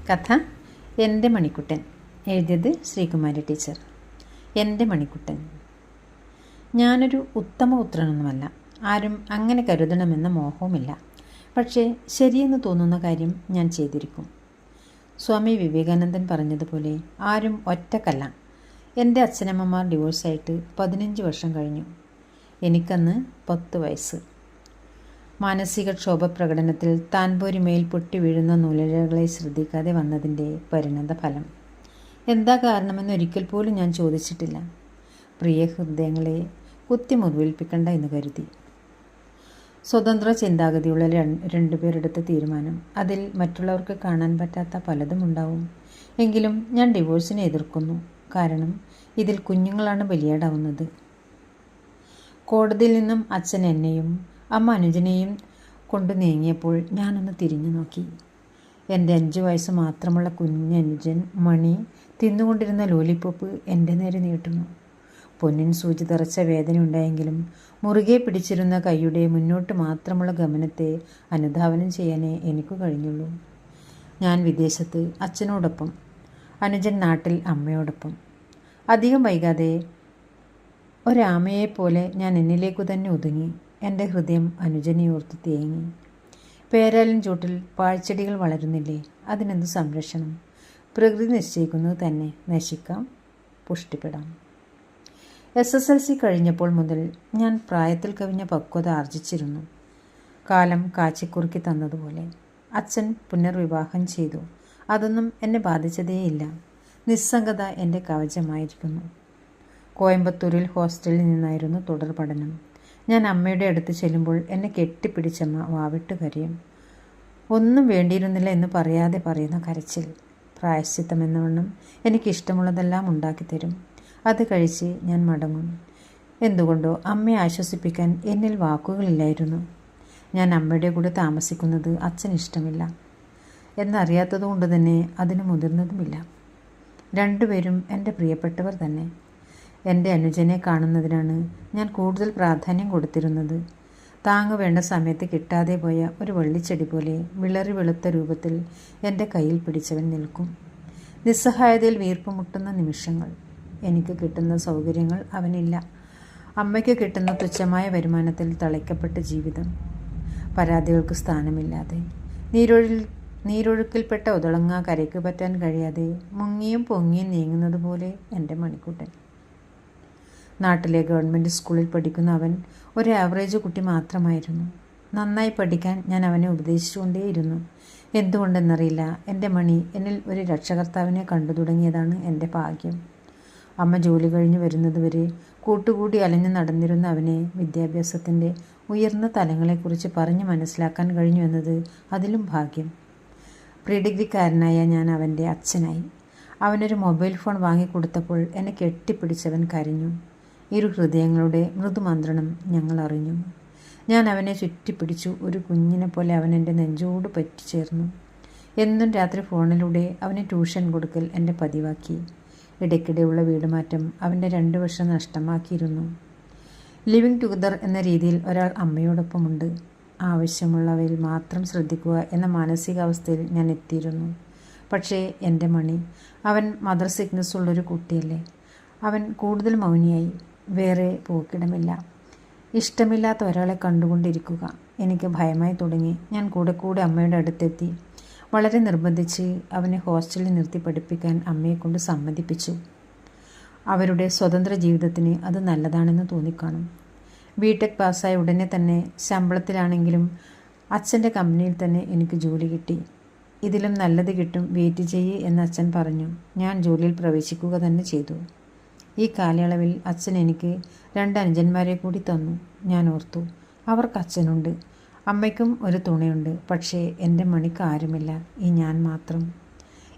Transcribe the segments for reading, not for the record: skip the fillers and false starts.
കഥ എൻ്റെ മണിക്കുട്ടൻ. എഴുതിയത് ശ്രീകുമാരി ടീച്ചർ. എൻ്റെ മണിക്കുട്ടൻ. ഞാനൊരു ഉത്തമ പുത്രനൊന്നുമല്ല. ആരും അങ്ങനെ കരുതണമെന്ന മോഹവുമില്ല. പക്ഷേ ശരിയെന്ന് തോന്നുന്ന കാര്യം ഞാൻ ചെയ്തിരിക്കും. സ്വാമി വിവേകാനന്ദൻ പറഞ്ഞതുപോലെ ആരും ഒറ്റക്കല്ല. എൻ്റെ അച്ഛനമ്മമാർ ഡിവോഴ്സായിട്ട് 15 വർഷം കഴിഞ്ഞു. എനിക്കന്ന് 10 വയസ്സ്. മാനസിക ക്ഷോഭപ്രകടനത്തിൽ താൻപോരിമേൽ പൊട്ടി വീഴുന്ന നൂലിഴകളെ ശ്രദ്ധിക്കാതെ വന്നതിൻ്റെ പരിണതഫലം. എന്താ കാരണമെന്ന് ഒരിക്കൽ പോലും ഞാൻ ചോദിച്ചിട്ടില്ല. പ്രിയ ഹൃദയങ്ങളെ കുത്തിമുറിവേൽപ്പിക്കണ്ട എന്ന് കരുതി. സ്വതന്ത്ര ചിന്താഗതിയുള്ള രണ്ടുപേരെടുത്ത തീരുമാനം. അതിൽ മറ്റുള്ളവർക്ക് കാണാൻ പറ്റാത്ത പലതും ഉണ്ടാവും. എങ്കിലും ഞാൻ ഡിവോഴ്സിനെ എതിർക്കുന്നു. കാരണം ഇതിൽ കുഞ്ഞുങ്ങളാണ് ബലിയാടാവുന്നത്. കോടതിയിൽ നിന്നും അച്ഛൻ എന്നെയും അമ്മ അനുജനെയും കൊണ്ടു നീങ്ങിയപ്പോൾ ഞാനൊന്ന് തിരിഞ്ഞു നോക്കി. എൻ്റെ 5 വയസ്സ് മാത്രമുള്ള കുഞ്ഞനുജൻ മണി തിന്നുകൊണ്ടിരുന്ന ലോലിപ്പോപ്പ് എൻ്റെ നേരെ നീട്ടുന്നു. പൊന്നിൻ സൂചി തറച്ച വേദന ഉണ്ടായെങ്കിലും മുറുകെ പിടിച്ചിരുന്ന കൈയുടെ മുന്നോട്ട് മാത്രമുള്ള ഗമനത്തെ അനുധാവനം ചെയ്യാനേ എനിക്ക് കഴിഞ്ഞുള്ളൂ. ഞാൻ വിദേശത്ത് അച്ഛനോടൊപ്പം, അനുജൻ നാട്ടിൽ അമ്മയോടൊപ്പം. അധികം വൈകാതെ ഒരാമയെപ്പോലെ ഞാൻ എന്നിലേക്കു തന്നെ ഒതുങ്ങി. എൻ്റെ ഹൃദയം അനുജനെ ഓർത്ത് തേങ്ങി. പേരാലിൻ ചൂട്ടിൽ പാഴ്ചെടികൾ വളരുന്നില്ലേ? അതിനെന്ത് സംരക്ഷണം? പ്രകൃതി നിശ്ചയിക്കുന്നത് തന്നെ. നശിക്കാം, പുഷ്ടിപ്പെടാം. SSLC കഴിഞ്ഞപ്പോൾ മുതൽ ഞാൻ പ്രായത്തിൽ കവിഞ്ഞ പക്വത ആർജിച്ചിരുന്നു. കാലം കാച്ചിക്കുറുക്കി തന്നതുപോലെ. അച്ഛൻ പുനർവിവാഹം ചെയ്തു. അതൊന്നും എന്നെ ബാധിച്ചതേയില്ല. നിസ്സംഗത എൻ്റെ കവചമായിരിക്കുന്നു. കോയമ്പത്തൂരിൽ ഹോസ്റ്റലിൽ നിന്നായിരുന്നു തുടർ പഠനം. ഞാൻ അമ്മയുടെ അടുത്ത് ചെല്ലുമ്പോൾ എന്നെ കെട്ടിപ്പിടിച്ചമ്മ വാവിട്ട് കരയും. ഒന്നും വേണ്ടിയിരുന്നില്ല എന്ന് പറയാതെ പറയുന്ന കരച്ചിൽ. പ്രായശ്ചിത്തമെന്നവണ്ണം എനിക്കിഷ്ടമുള്ളതെല്ലാം ഉണ്ടാക്കിത്തരും. അത് കഴിച്ച് ഞാൻ മടങ്ങും. എന്തുകൊണ്ടോ അമ്മയെ ആശ്വസിപ്പിക്കാൻ എന്നിൽ വാക്കുകളില്ലായിരുന്നു. ഞാൻ അമ്മയുടെ കൂടെ താമസിക്കുന്നത് അച്ഛന് ഇഷ്ടമില്ല എന്നറിയാത്തതുകൊണ്ട് തന്നെ അതിന് മുതിർന്നതുമില്ല. രണ്ടുപേരും എൻ്റെ പ്രിയപ്പെട്ടവർ തന്നെ. എൻ്റെ അനുജനെ കാണുന്നതിനാണ് ഞാൻ കൂടുതൽ പ്രാധാന്യം കൊടുത്തിരുന്നത്. താങ്ങ് വേണ്ട സമയത്ത് കിട്ടാതെ പോയ ഒരു വള്ളിച്ചെടി പോലെ വിളറി വെളുത്ത രൂപത്തിൽ എൻ്റെ കയ്യിൽ പിടിച്ചവൻ നിൽക്കും. നിസ്സഹായതയിൽ വീർപ്പുമുട്ടുന്ന നിമിഷങ്ങൾ. എനിക്ക് കിട്ടുന്ന സൗകര്യങ്ങൾ അവനില്ല. അമ്മയ്ക്ക് കിട്ടുന്ന തുച്ഛമായ വരുമാനത്തിൽ തളയ്ക്കപ്പെട്ട ജീവിതം. പരാതികൾക്ക് സ്ഥാനമില്ലാതെ, നീരൊഴുക്കിൽപ്പെട്ട ഉതളങ്ങ കരയ്ക്ക് പറ്റാൻ കഴിയാതെ മുങ്ങിയും പൊങ്ങിയും നീങ്ങുന്നത് പോലെ എൻ്റെ മണിക്കുട്ടൻ. നാട്ടിലെ ഗവൺമെൻറ് സ്കൂളിൽ പഠിക്കുന്ന അവൻ ഒരു ആവറേജ് കുട്ടി മാത്രമായിരുന്നു. നന്നായി പഠിക്കാൻ ഞാൻ അവനെ ഉപദേശിച്ചുകൊണ്ടേയിരുന്നു. എന്തുകൊണ്ടെന്നറിയില്ല, എൻ്റെ മണി എന്നിൽ ഒരു രക്ഷകർത്താവിനെ കണ്ടു തുടങ്ങിയതാണ് എൻ്റെ ഭാഗ്യം. അമ്മ ജോലി കഴിഞ്ഞ് വരുന്നതുവരെ കൂട്ടുകൂടി അലഞ്ഞു നടന്നിരുന്ന അവനെ വിദ്യാഭ്യാസത്തിൻ്റെ ഉയർന്ന തലങ്ങളെക്കുറിച്ച് പറഞ്ഞ് മനസ്സിലാക്കാൻ കഴിഞ്ഞു എന്നത് അതിലും ഭാഗ്യം. പ്രീ ഡിഗ്രിക്കാരനായ ഞാൻ അവൻ്റെ അച്ഛനായി. അവനൊരു മൊബൈൽ ഫോൺ വാങ്ങിക്കൊടുത്തപ്പോൾ എന്നെ കെട്ടിപ്പിടിച്ചവൻ കരഞ്ഞു. ഇരു ഹൃദയങ്ങളുടെ മൃദുമന്ത്രണം ഞങ്ങൾ അറിഞ്ഞു. ഞാൻ അവനെ ചുറ്റിപ്പിടിച്ചു. ഒരു കുഞ്ഞിനെ പോലെ അവൻ എൻ്റെ നെഞ്ചോട് പറ്റിച്ചേർന്നു. എന്നും രാത്രി ഫോണിലൂടെ അവന് ട്യൂഷൻ കൊടുക്കൽ എൻ്റെ പതിവാക്കി. ഇടയ്ക്കിടെയുള്ള വീടുമാറ്റം അവൻ്റെ 2 വർഷം നഷ്ടമാക്കിയിരുന്നു. ലിവിങ് ടുഗദർ എന്ന രീതിയിൽ ഒരാൾ അമ്മയോടൊപ്പമുണ്ട്. ആവശ്യമുള്ളവയിൽ മാത്രം ശ്രദ്ധിക്കുക എന്ന മാനസികാവസ്ഥയിൽ ഞാൻ എത്തിയിരുന്നു. പക്ഷേ എൻ്റെ മണി, അവൻ മദർ സിക്നസ് ഉള്ളൊരു കുട്ടിയല്ലേ. അവൻ കൂടുതൽ മൗനിയായി. വേറെ പോക്കിടമില്ല. ഇഷ്ടമില്ലാത്ത ഒരാളെ കണ്ടുകൊണ്ടിരിക്കുക എനിക്ക് ഭയമായി തുടങ്ങി. ഞാൻ കൂടെ അമ്മയുടെ അടുത്തെത്തി. വളരെ നിർബന്ധിച്ച് അവനെ ഹോസ്റ്റലിൽ നിർത്തി പഠിപ്പിക്കാൻ അമ്മയെക്കൊണ്ട് സമ്മതിപ്പിച്ചു. അവരുടെ സ്വതന്ത്ര ജീവിതത്തിന് അത് നല്ലതാണെന്ന് തോന്നിക്കാണും. BTech പാസ്സായ ഉടനെ തന്നെ ശമ്പളത്തിലാണെങ്കിലും അച്ഛൻ്റെ കമ്പനിയിൽ തന്നെ എനിക്ക് ജോലി കിട്ടി. ഇതിലും നല്ലത് കിട്ടും, വെയിറ്റ് ചെയ്യ് എന്ന് അച്ഛൻ പറഞ്ഞു. ഞാൻ ജോലിയിൽ പ്രവേശിക്കുക തന്നെ ചെയ്തു. ഈ കാലയളവിൽ അച്ഛൻ എനിക്ക് 2 അനുജന്മാരെ കൂടി തന്നു. ഞാൻ ഓർത്തു, അവർക്ക് അച്ഛനുണ്ട്, അമ്മയ്ക്കും ഒരു തുണയുണ്ട്. പക്ഷേ എൻ്റെ മണിക്ക് ആരുമില്ല, ഈ ഞാൻ മാത്രം.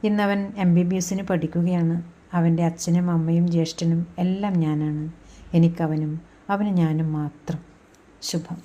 ഇന്നവൻ MBBSന് പഠിക്കുകയാണ്. അവൻ്റെ അച്ഛനും അമ്മയും ജ്യേഷ്ഠനും എല്ലാം ഞാനാണ്. എനിക്കവനും അവന് ഞാനും മാത്രം. ശുഭം.